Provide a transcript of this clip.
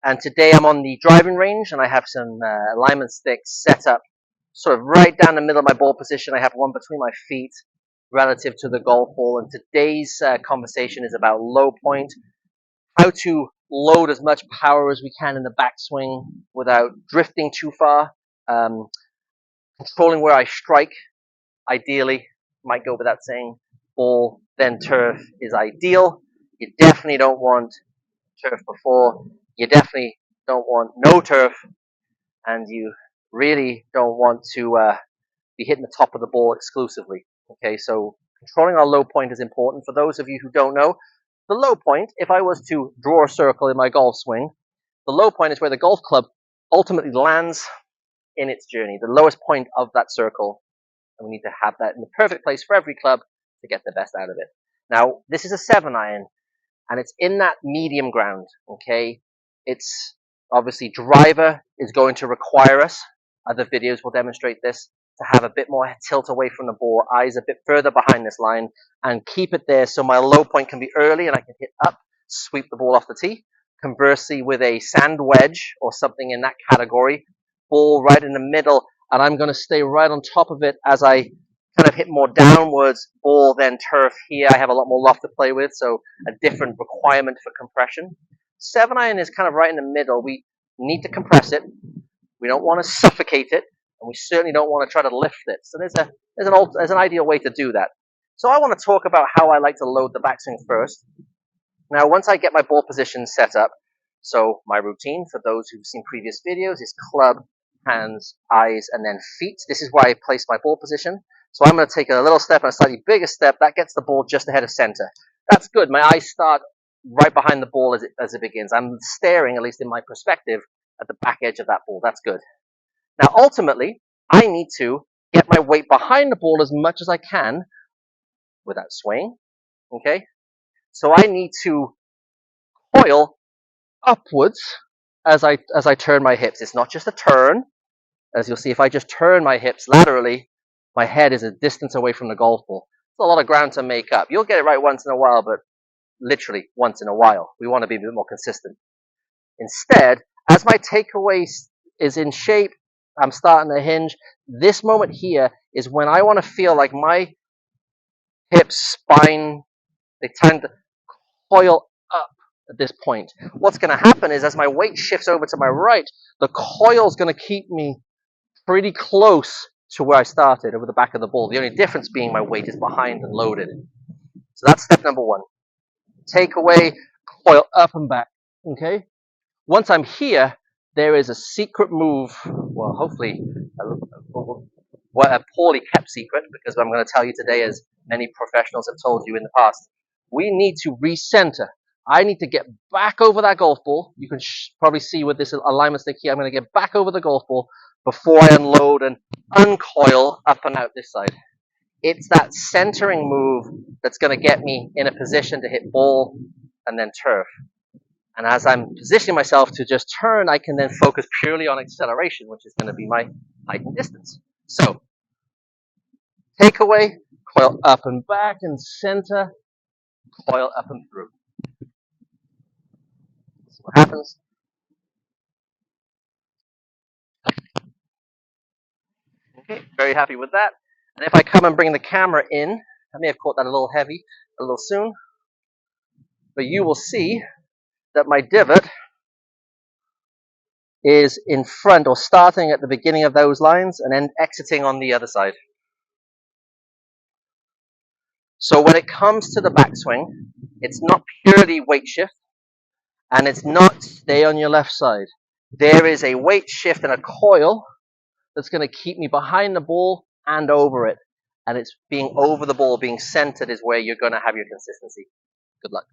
And today I'm on the driving range and I have some alignment sticks set up sort of right down the middle of my ball position. I have one between my feet relative to the golf ball. And today's conversation is about low point, how to load as much power as we can in the backswing without drifting too far, controlling where I strike. Ideally, might go without saying, ball then turf is ideal. You definitely don't want turf before. You definitely don't want no turf, and you really don't want to be hitting the top of the ball exclusively. Okay, so controlling our low point is important. For those of you who don't know, the low point, if I was to draw a circle in my golf swing, the low point is where the golf club ultimately lands in its journey, the lowest point of that circle. And we need to have that in the perfect place for every club to get the best out of it. Now, this is a 7-iron, and it's in that medium ground, okay? It's obviously driver is going to require us, other videos will demonstrate this, to have a bit more tilt away from the ball, eyes a bit further behind this line, and keep it there so my low point can be early and I can hit up, sweep the ball off the tee. Conversely, with a sand wedge or something in that category, ball right in the middle, and I'm going to stay right on top of it as I kind of hit more downwards, ball then turf here. I have a lot more loft to play with, so a different requirement for compression. 7-iron is kind of right in the middle. We need to compress it. We don't want to suffocate it, and we certainly don't want to try to lift it. So there's an ideal way to do that. So I want to talk about how I like to load the backswing first. Now, once I get my ball position set up, so my routine, for those who've seen previous videos, is club, hands, eyes, and then feet. This is where I place my ball position. So I'm going to take a little step and a slightly bigger step. That gets the ball just ahead of center. That's good. My eyes start right behind the ball as it begins. I'm staring, at least in my perspective, at the back edge of that ball. That's good. Now, ultimately, I need to get my weight behind the ball as much as I can without swaying. Okay? So I need to coil upwards as I turn my hips. It's not just a turn. As you'll see, if I just turn my hips laterally, my head is a distance away from the golf ball. It's a lot of ground to make up. You'll get it right once in a while, but literally once in a while. We want to be a bit more consistent. Instead, as my takeaway is in shape, I'm starting to hinge. This moment here is when I want to feel like my hips, spine, they tend to coil up at this point. What's going to happen is as my weight shifts over to my right, the coil is going to keep me pretty close to where I started, over the back of the ball. The only difference being my weight is behind and loaded. So that's step number one. Take away, coil up and back. Okay? Once I'm here, there is a secret move. Well, hopefully, a poorly kept secret, because I'm going to tell you today, as many professionals have told you in the past. We need to recenter. I need to get back over that golf ball. You can probably see with this alignment stick here, I'm going to get back over the golf ball before I unload and uncoil up and out this side. It's that centering move that's going to get me in a position to hit ball and then turf. And as I'm positioning myself to just turn, I can then focus purely on acceleration, which is going to be my height and distance. So, takeaway, coil up and back and center, coil up and through. See what happens. Okay, very happy with that. And if I come and bring the camera in, I may have caught that a little heavy, a little soon, but you will see that my divot is in front, or starting at the beginning of those lines and then exiting on the other side. So when it comes to the backswing, it's not purely weight shift, and it's not stay on your left side. There is a weight shift and a coil that's going to keep me behind the ball and over it. And it's being over the ball, being centered, is where you're going to have your consistency. Good luck.